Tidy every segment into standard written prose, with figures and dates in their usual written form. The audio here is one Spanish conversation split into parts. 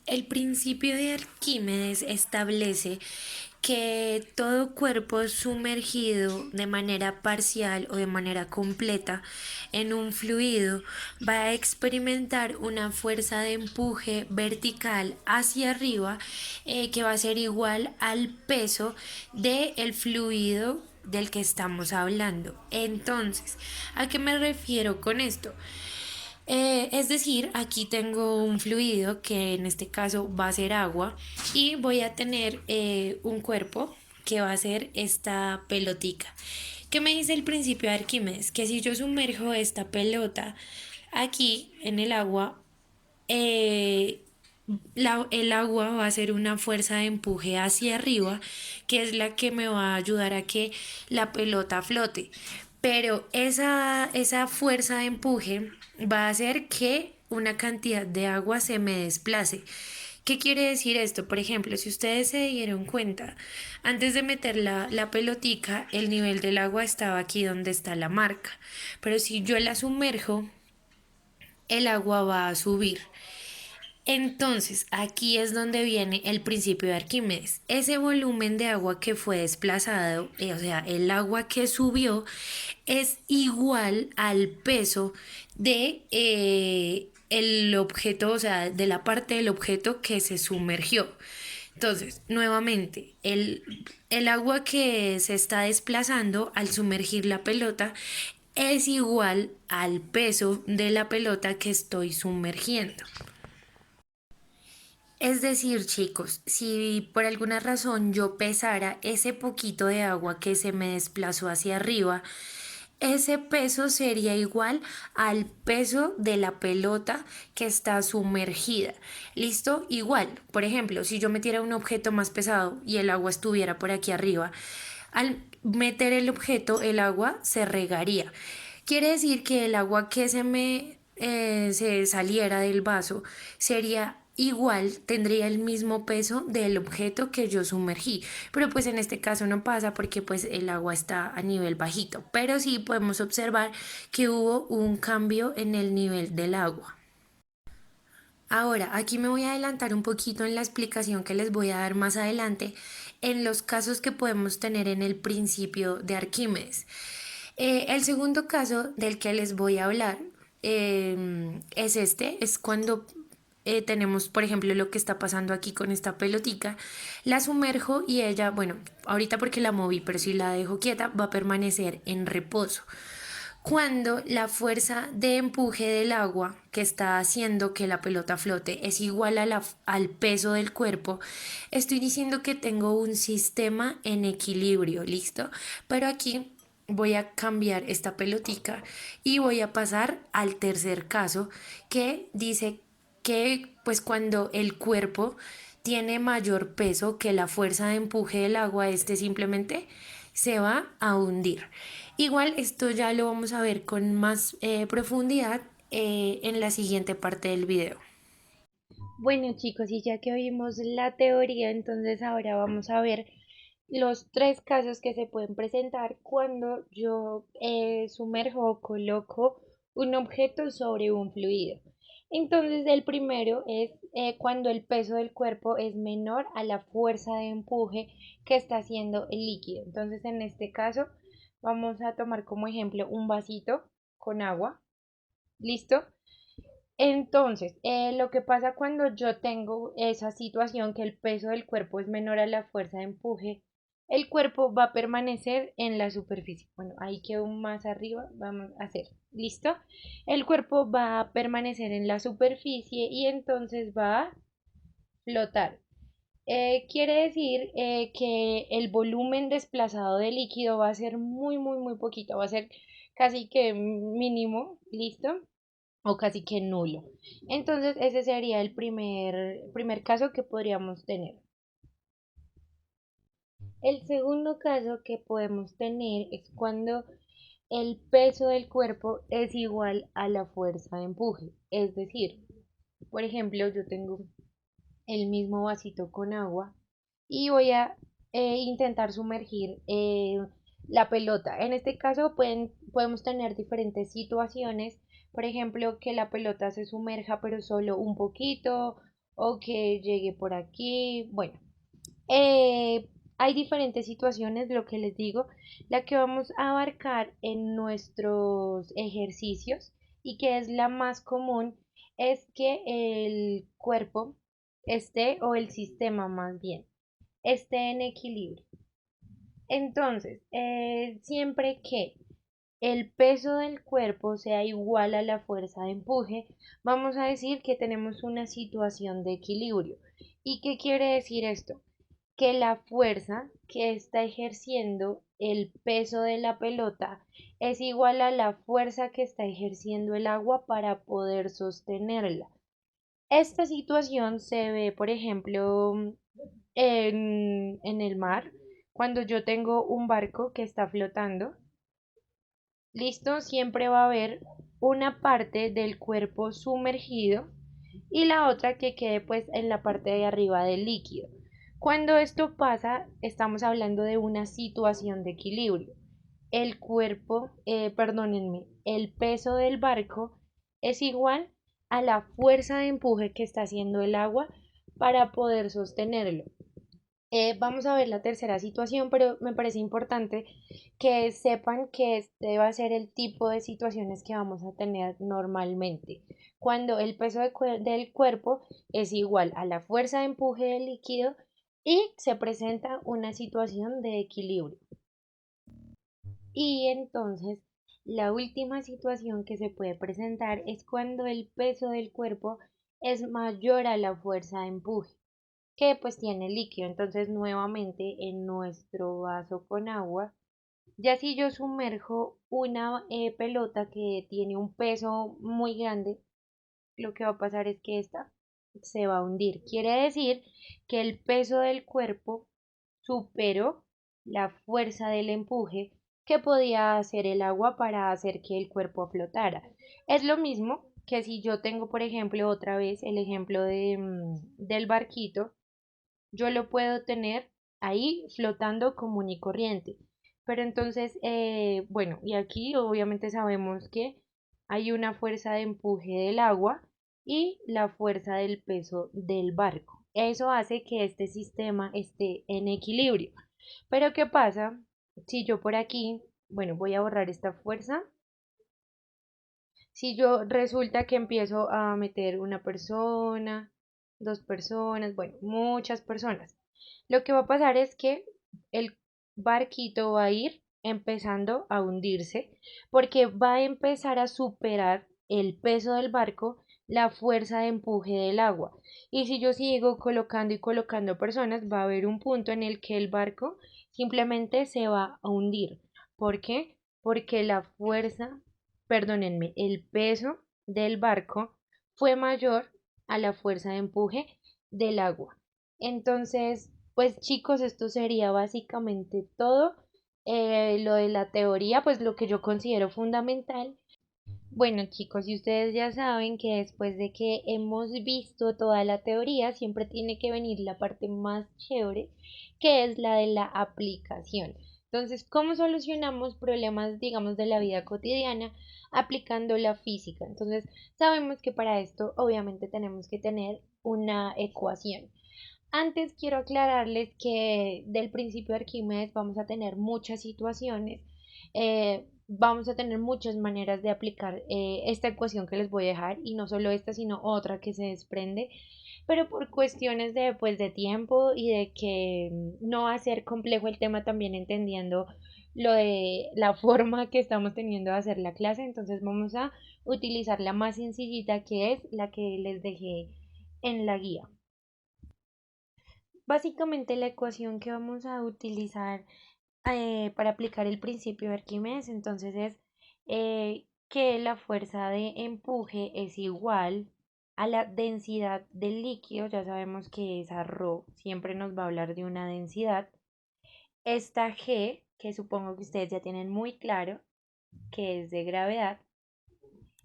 El principio de Arquímedes establece que todo cuerpo sumergido de manera parcial o de manera completa en un fluido va a experimentar una fuerza de empuje vertical hacia arriba, que va a ser igual al peso del fluido del que estamos hablando. Entonces, ¿a qué me refiero con esto? Es decir, aquí tengo un fluido que en este caso va a ser agua y voy a tener un cuerpo que va a ser esta pelotica. ¿Qué me dice el principio de Arquímedes? Que si yo sumerjo esta pelota aquí en el agua, eh, el agua va a ser una fuerza de empuje hacia arriba, que es la que me va a ayudar a que la pelota flote. Pero esa fuerza de empuje va a hacer que una cantidad de agua se me desplace. ¿Qué quiere decir esto? Por ejemplo, si ustedes se dieron cuenta, antes de meter la pelotica, el nivel del agua estaba aquí donde está la marca. Pero si yo la sumerjo, el agua va a subir. Entonces, aquí es donde viene el principio de Arquímedes. Ese volumen de agua que fue desplazado, o sea, el agua que subió, es igual al peso de el objeto, o sea, de la parte del objeto que se sumergió. Entonces, nuevamente, el agua que se está desplazando al sumergir la pelota es igual al peso de la pelota que estoy sumergiendo. Es decir, chicos, si por alguna razón yo pesara ese poquito de agua que se me desplazó hacia arriba, ese peso sería igual al peso de la pelota que está sumergida. ¿Listo? Igual, por ejemplo, si yo metiera un objeto más pesado y el agua estuviera por aquí arriba, al meter el objeto, el agua se regaría. Quiere decir que el agua que se saliera del vaso sería igual, tendría el mismo peso del objeto que yo sumergí. Pero pues en este caso no pasa porque pues el agua está a nivel bajito. Pero sí podemos observar que hubo un cambio en el nivel del agua. Ahora, aquí me voy a adelantar un poquito en la explicación que les voy a dar más adelante en los casos que podemos tener en el principio de Arquímedes. El segundo caso del que les voy a hablar es es cuando tenemos, por ejemplo, lo que está pasando aquí con esta pelotica, la sumerjo y ella, bueno, ahorita porque la moví, pero si la dejo quieta, va a permanecer en reposo. Cuando la fuerza de empuje del agua que está haciendo que la pelota flote es igual al peso del cuerpo, estoy diciendo que tengo un sistema en equilibrio, ¿listo? Pero aquí voy a cambiar esta pelotica y voy a pasar al tercer caso que dice que pues cuando el cuerpo tiene mayor peso que la fuerza de empuje del agua, este simplemente se va a hundir. Igual esto ya lo vamos a ver con más profundidad en la siguiente parte del video. Bueno chicos, y ya que vimos la teoría, entonces ahora vamos a ver los tres casos que se pueden presentar cuando yo sumerjo o coloco un objeto sobre un fluido. Entonces el primero es cuando el peso del cuerpo es menor a la fuerza de empuje que está haciendo el líquido. Entonces en este caso vamos a tomar como ejemplo un vasito con agua. ¿Listo? Entonces, lo que pasa cuando yo tengo esa situación que el peso del cuerpo es menor a la fuerza de empuje, el cuerpo va a permanecer en la superficie. Bueno, ahí quedó más arriba, vamos a hacer. ¿Listo? El cuerpo va a permanecer en la superficie y entonces va a flotar. Quiere decir que el volumen desplazado de líquido va a ser muy poquito, va a ser casi que mínimo, ¿listo? O casi que nulo. Entonces, ese sería el primer caso que podríamos tener. El segundo caso que podemos tener es cuando el peso del cuerpo es igual a la fuerza de empuje. Es decir, por ejemplo, yo tengo el mismo vasito con agua y voy a intentar sumergir la pelota. En este caso podemos tener diferentes situaciones, por ejemplo, que la pelota se sumerja pero solo un poquito o que llegue por aquí. Bueno, eh, hay diferentes situaciones, lo que les digo, la que vamos a abarcar en nuestros ejercicios y que es la más común es que el cuerpo esté, o el sistema más bien, esté en equilibrio. Entonces, siempre que el peso del cuerpo sea igual a la fuerza de empuje, vamos a decir que tenemos una situación de equilibrio. ¿Y qué quiere decir esto? Que la fuerza que está ejerciendo el peso de la pelota es igual a la fuerza que está ejerciendo el agua para poder sostenerla. Esta situación se ve, por ejemplo, en el mar, cuando yo tengo un barco que está flotando. Listo, siempre va a haber una parte del cuerpo sumergido y la otra que quede pues en la parte de arriba del líquido. Cuando esto pasa, estamos hablando de una situación de equilibrio. El cuerpo, perdónenme, el peso del barco es igual a la fuerza de empuje que está haciendo el agua para poder sostenerlo. Vamos a ver la tercera situación, pero me parece importante que sepan que este va a ser el tipo de situaciones que vamos a tener normalmente. Cuando el peso del cuerpo es igual a la fuerza de empuje del líquido y se presenta una situación de equilibrio. Y entonces, la última situación que se puede presentar es cuando el peso del cuerpo es mayor a la fuerza de empuje, que pues tiene líquido. Entonces, nuevamente en nuestro vaso con agua, ya si yo sumerjo una pelota que tiene un peso muy grande, lo que va a pasar es que esta se va a hundir. Quiere decir que el peso del cuerpo superó la fuerza del empuje que podía hacer el agua para hacer que el cuerpo flotara. Es lo mismo que si yo tengo, por ejemplo, otra vez el ejemplo del barquito, yo lo puedo tener ahí flotando común y corriente. Pero entonces, bueno, y aquí obviamente sabemos que hay una fuerza de empuje del agua y la fuerza del peso del barco. Eso hace que este sistema esté en equilibrio. Pero ¿qué pasa si yo por aquí, bueno, voy a borrar esta fuerza? Si yo resulta que empiezo a meter una persona, dos personas, bueno, muchas personas, lo que va a pasar es que el barquito va a ir empezando a hundirse porque va a empezar a superar el peso del barco, la fuerza de empuje del agua. Y si yo sigo colocando y colocando personas, va a haber un punto en el que el barco simplemente se va a hundir. ¿Por qué? Porque la fuerza, perdónenme, el peso del barco fue mayor a la fuerza de empuje del agua. Entonces, pues chicos, esto sería básicamente todo. Lo de la teoría, pues lo que yo considero fundamental. Bueno chicos, y ustedes ya saben que después de que hemos visto toda la teoría, siempre tiene que venir la parte más chévere, que es la de la aplicación. Entonces, ¿cómo solucionamos problemas, digamos, de la vida cotidiana aplicando la física? Entonces, sabemos que para esto obviamente tenemos que tener una ecuación. Antes quiero aclararles que del principio de Arquímedes vamos a tener muchas situaciones, vamos a tener muchas maneras de aplicar esta ecuación que les voy a dejar, y no solo esta, sino otra que se desprende, pero por cuestiones de, pues, de tiempo y de que no va a ser complejo el tema, también entendiendo lo de la forma que estamos teniendo de hacer la clase, entonces vamos a utilizar la más sencillita, que es la que les dejé en la guía. Básicamente la ecuación que vamos a utilizar para aplicar el principio de Arquímedes, entonces es que la fuerza de empuje es igual a la densidad del líquido. Ya sabemos que esa ρ siempre nos va a hablar de una densidad. Esta G, que supongo que ustedes ya tienen muy claro, que es de gravedad.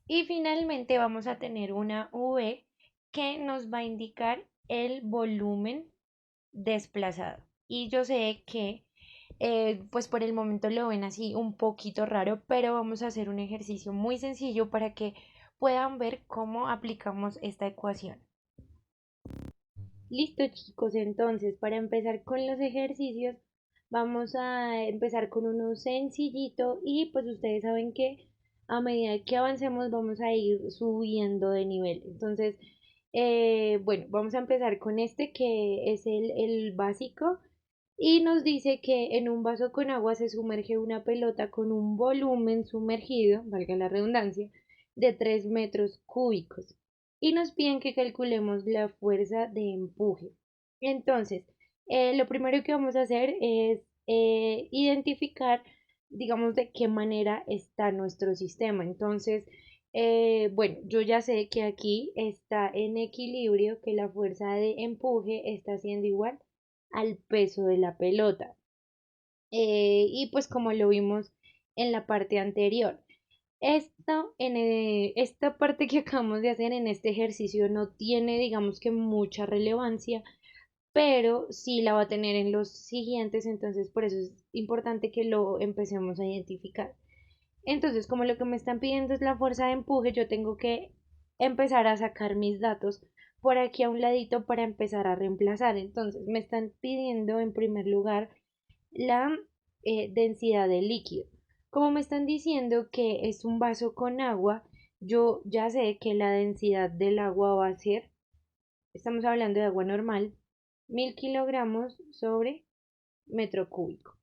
Y finalmente vamos a tener una V que nos va a indicar el volumen desplazado. Y yo sé que pues por el momento lo ven así un poquito raro, pero vamos a hacer un ejercicio muy sencillo para que puedan ver cómo aplicamos esta ecuación. Listo, chicos, entonces para empezar con los ejercicios, vamos a empezar con uno sencillito y pues ustedes saben que a medida que avancemos vamos a ir subiendo de nivel. Entonces, bueno, vamos a empezar con este que es el básico y nos dice que en un vaso con agua se sumerge una pelota con un volumen sumergido, valga la redundancia, de 3 metros cúbicos y nos piden que calculemos la fuerza de empuje. Entonces, lo primero que vamos a hacer es identificar, digamos, de qué manera está nuestro sistema. Entonces, bueno, yo ya sé que aquí está en equilibrio, que la fuerza de empuje está siendo igual al peso de la pelota. Y pues como lo vimos en la parte anterior. Esta parte que acabamos de hacer en este ejercicio no tiene, digamos que mucha relevancia, pero sí la va a tener en los siguientes, entonces por eso es importante que lo empecemos a identificar. Entonces, como lo que me están pidiendo es la fuerza de empuje, yo tengo que empezar a sacar mis datos por aquí a un ladito para empezar a reemplazar. Entonces, me están pidiendo en primer lugar la densidad del líquido. Como me están diciendo que es un vaso con agua, yo ya sé que la densidad del agua va a ser, estamos hablando de agua normal, 1000 kilogramos sobre metro cúbico.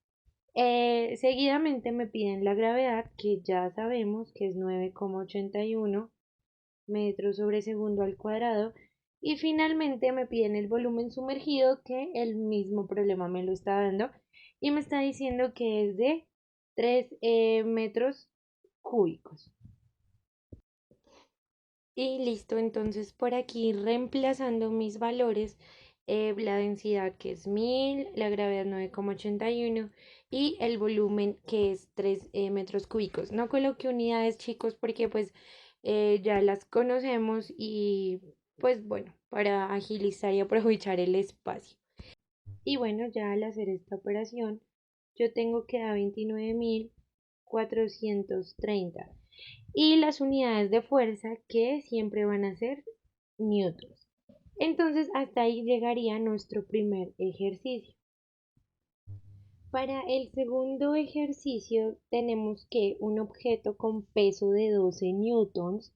Seguidamente me piden la gravedad, que ya sabemos que es 9,81 metros sobre segundo al cuadrado. Y finalmente me piden el volumen sumergido, que el mismo problema me lo está dando y me está diciendo que es de 3 metros cúbicos. Y listo, entonces por aquí reemplazando mis valores, la densidad que es 1000, la gravedad 9,81 y el volumen que es 3 metros cúbicos. No coloqué unidades, chicos, porque pues ya las conocemos y pues bueno, para agilizar y aprovechar el espacio. Y bueno, ya al hacer esta operación, yo tengo que dar 29.430 y las unidades de fuerza que siempre van a ser newtons. Entonces hasta ahí llegaría nuestro primer ejercicio. Para el segundo ejercicio tenemos que un objeto con peso de 12 newtons.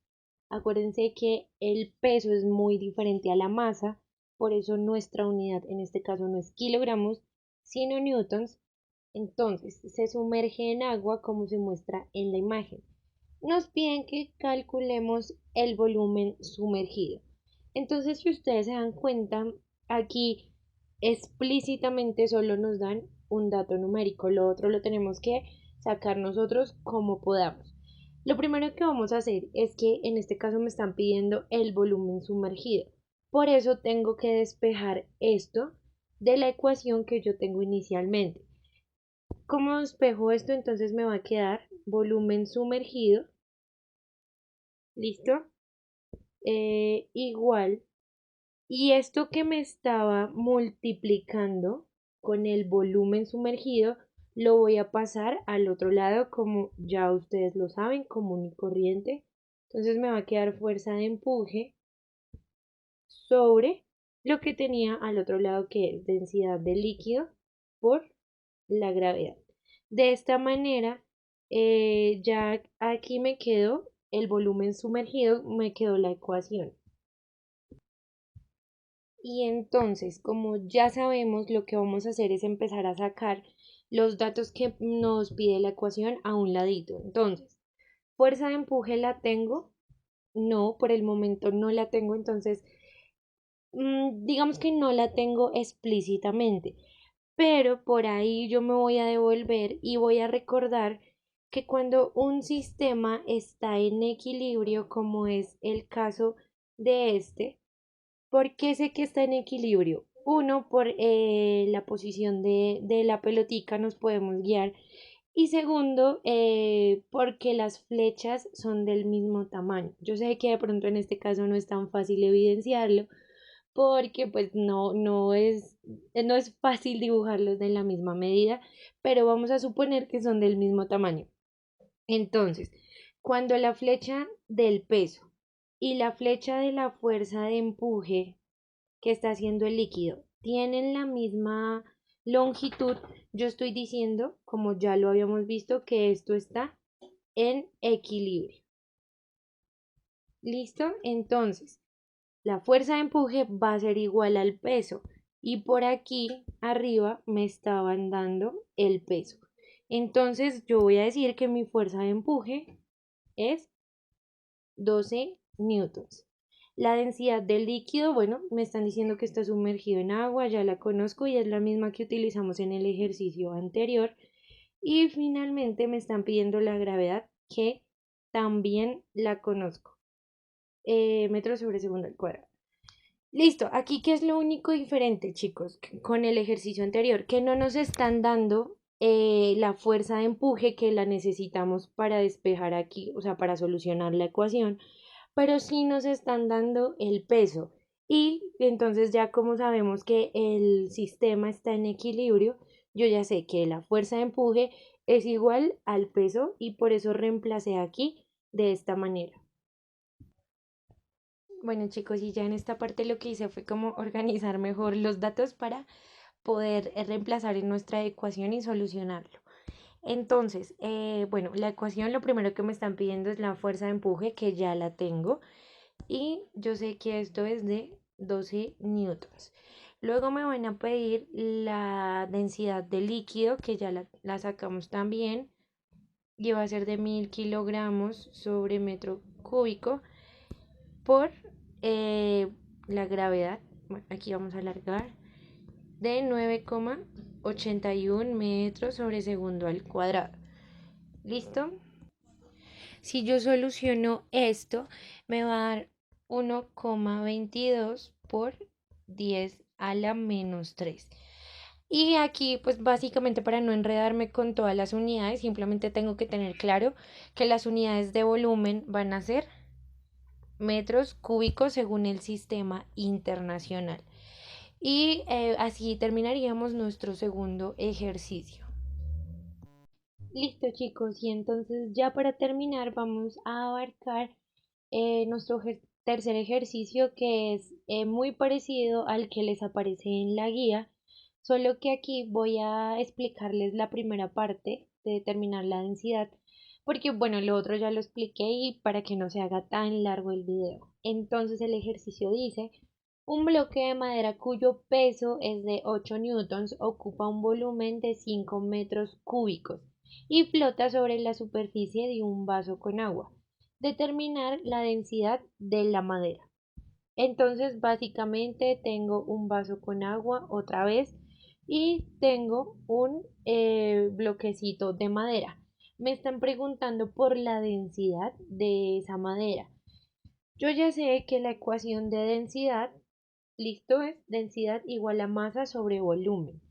Acuérdense que el peso es muy diferente a la masa, por eso nuestra unidad en este caso no es kilogramos, sino newtons. Entonces se sumerge en agua como se muestra en la imagen. Nos piden que calculemos el volumen sumergido. Entonces, si ustedes se dan cuenta, aquí explícitamente solo nos dan un dato numérico, lo otro lo tenemos que sacar nosotros como podamos. Lo primero que vamos a hacer es que en este caso me están pidiendo el volumen sumergido. Por eso tengo que despejar esto de la ecuación que yo tengo inicialmente. ¿Cómo despejo esto? Entonces me va a quedar volumen sumergido, ¿listo? Igual. Y esto que me estaba multiplicando con el volumen sumergido, lo voy a pasar al otro lado, como ya ustedes lo saben, común y corriente. Entonces me va a quedar fuerza de empuje sobre lo que tenía al otro lado, que es densidad del líquido por la gravedad. De esta manera, ya aquí me quedó el volumen sumergido, me quedó la ecuación. Y entonces, como ya sabemos, lo que vamos a hacer es empezar a sacar los datos que nos pide la ecuación a un ladito. Entonces, fuerza de empuje la tengo. No, por el momento no la tengo. Entonces, digamos que no la tengo explícitamente. Pero por ahí yo me voy a devolver y voy a recordar que cuando un sistema está en equilibrio, como es el caso de este, ¿por qué sé que está en equilibrio? Uno, por la posición de la pelotica nos podemos guiar. Y segundo, porque las flechas son del mismo tamaño. Yo sé que de pronto en este caso no es tan fácil evidenciarlo, porque pues no es fácil dibujarlos de la misma medida, pero vamos a suponer que son del mismo tamaño. Entonces, cuando la flecha del peso y la flecha de la fuerza de empuje que está haciendo el líquido tienen la misma longitud, yo estoy diciendo, como ya lo habíamos visto, que esto está en equilibrio. ¿Listo? Entonces, la fuerza de empuje va a ser igual al peso y por aquí arriba me estaban dando el peso. Entonces, yo voy a decir que mi fuerza de empuje es 12 newtons. La densidad del líquido, bueno, me están diciendo que está sumergido en agua, ya la conozco y es la misma que utilizamos en el ejercicio anterior. Y finalmente me están pidiendo la gravedad, que también la conozco. Metros sobre segundo al cuadrado. Listo, aquí qué es lo único diferente, chicos, con el ejercicio anterior, que no nos están dando la fuerza de empuje que la necesitamos para despejar aquí, o sea, para solucionar la ecuación, pero sí nos están dando el peso. Y entonces ya como sabemos que el sistema está en equilibrio, yo ya sé que la fuerza de empuje es igual al peso y por eso reemplacé aquí de esta manera. Bueno chicos, y ya en esta parte lo que hice fue como organizar mejor los datos para poder reemplazar en nuestra ecuación y solucionarlo. Entonces, bueno, la ecuación lo primero que me están pidiendo es la fuerza de empuje, que ya la tengo. Y yo sé que esto es de 12 newtons. Luego me van a pedir la densidad de líquido, que ya la sacamos también, y va a ser de 1000 kilogramos sobre metro cúbico por la gravedad. Bueno, aquí vamos a alargar de 9,81 metros sobre segundo al cuadrado. ¿Listo? Si yo soluciono esto, me va a dar 1,22 por 10 a la menos 3. Y aquí, pues básicamente para no enredarme con todas las unidades, simplemente tengo que tener claro que las unidades de volumen van a ser metros cúbicos según el sistema internacional. Y así terminaríamos nuestro segundo ejercicio. Listo chicos, y entonces ya para terminar vamos a abarcar nuestro tercer ejercicio, que es muy parecido al que les aparece en la guía, solo que aquí voy a explicarles la primera parte de determinar la densidad, porque bueno, lo otro ya lo expliqué y para que no se haga tan largo el video. Entonces el ejercicio dice: un bloque de madera cuyo peso es de 8 newtons ocupa un volumen de 5 metros cúbicos y flota sobre la superficie de un vaso con agua. Determinar la densidad de la madera. Entonces, básicamente tengo un vaso con agua otra vez y tengo un bloquecito de madera. Me están preguntando por la densidad de esa madera. Yo ya sé que la ecuación de densidad, listo, es densidad igual a masa sobre volumen.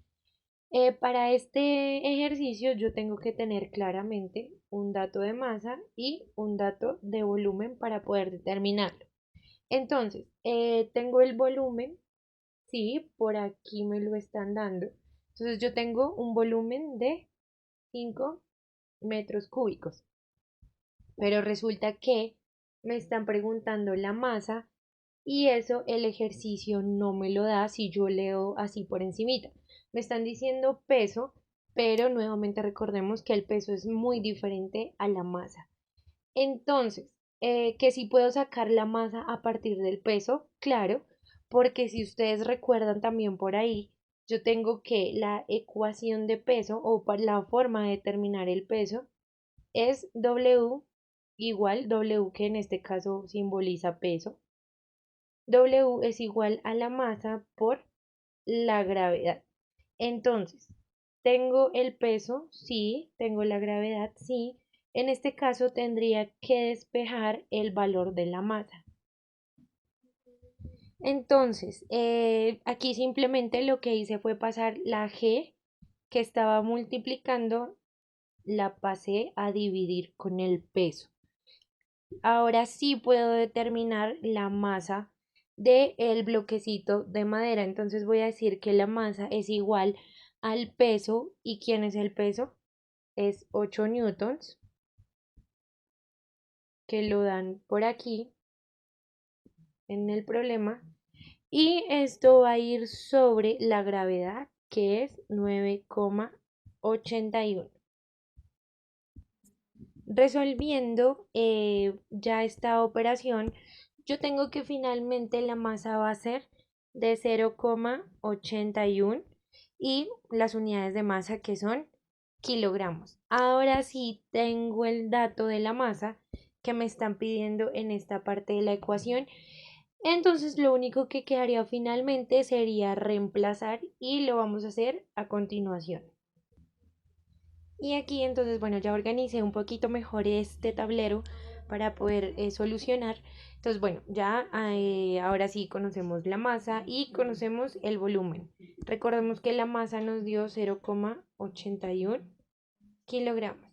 Para este ejercicio yo tengo que tener claramente un dato de masa y un dato de volumen para poder determinarlo. Entonces, tengo el volumen, sí, por aquí me lo están dando. Entonces yo tengo un volumen de 5 metros cúbicos, pero resulta que me están preguntando la masa y eso el ejercicio no me lo da si yo leo así por encimita. Me están diciendo peso, pero nuevamente recordemos que el peso es muy diferente a la masa. Entonces, que si puedo sacar la masa a partir del peso, claro, porque si ustedes recuerdan también por ahí, yo tengo que la ecuación de peso o la forma de determinar el peso es W igual, W que en este caso simboliza peso. W es igual a la masa por la gravedad. Entonces, tengo el peso, sí, tengo la gravedad, sí. En este caso tendría que despejar el valor de la masa. Entonces, aquí simplemente lo que hice fue pasar la G que estaba multiplicando, la pasé a dividir con el peso. Ahora sí puedo determinar la masa del bloquecito de madera. Entonces voy a decir que la masa es igual al peso. ¿Y quién es el peso? Es 8 newtons, que lo dan por aquí en el problema. Y esto va a ir sobre la gravedad, que es 9,81. Resolviendo ya esta operación, yo tengo que finalmente la masa va a ser de 0,81 y las unidades de masa que son kilogramos. Ahora sí tengo el dato de la masa que me están pidiendo en esta parte de la ecuación. Entonces lo único que quedaría finalmente sería reemplazar y lo vamos a hacer a continuación. Y aquí entonces, bueno, ya organicé un poquito mejor este tablero para poder solucionar. Entonces, bueno, ya ahora sí conocemos la masa y conocemos el volumen. Recordemos que la masa nos dio 0,81 kilogramos.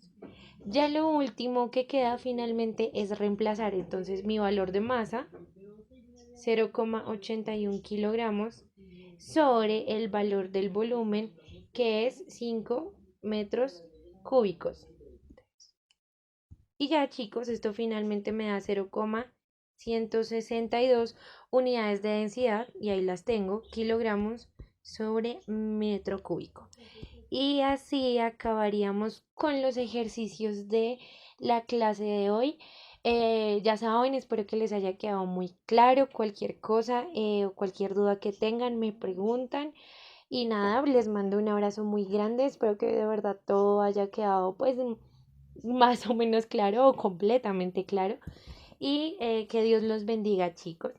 Ya lo último que queda finalmente es reemplazar. Entonces, mi valor de masa, 0,81 kilogramos, sobre el valor del volumen, que es 5 metros cúbicos. Y ya chicos, esto finalmente me da 0,162 unidades de densidad, y ahí las tengo, kilogramos sobre metro cúbico. Y así acabaríamos con los ejercicios de la clase de hoy. Ya saben, espero que les haya quedado muy claro. Cualquier cosa o cualquier duda que tengan, me preguntan. Y nada, les mando un abrazo muy grande. Espero que de verdad todo haya quedado pues más o menos claro o completamente claro. Y que Dios los bendiga, chicos.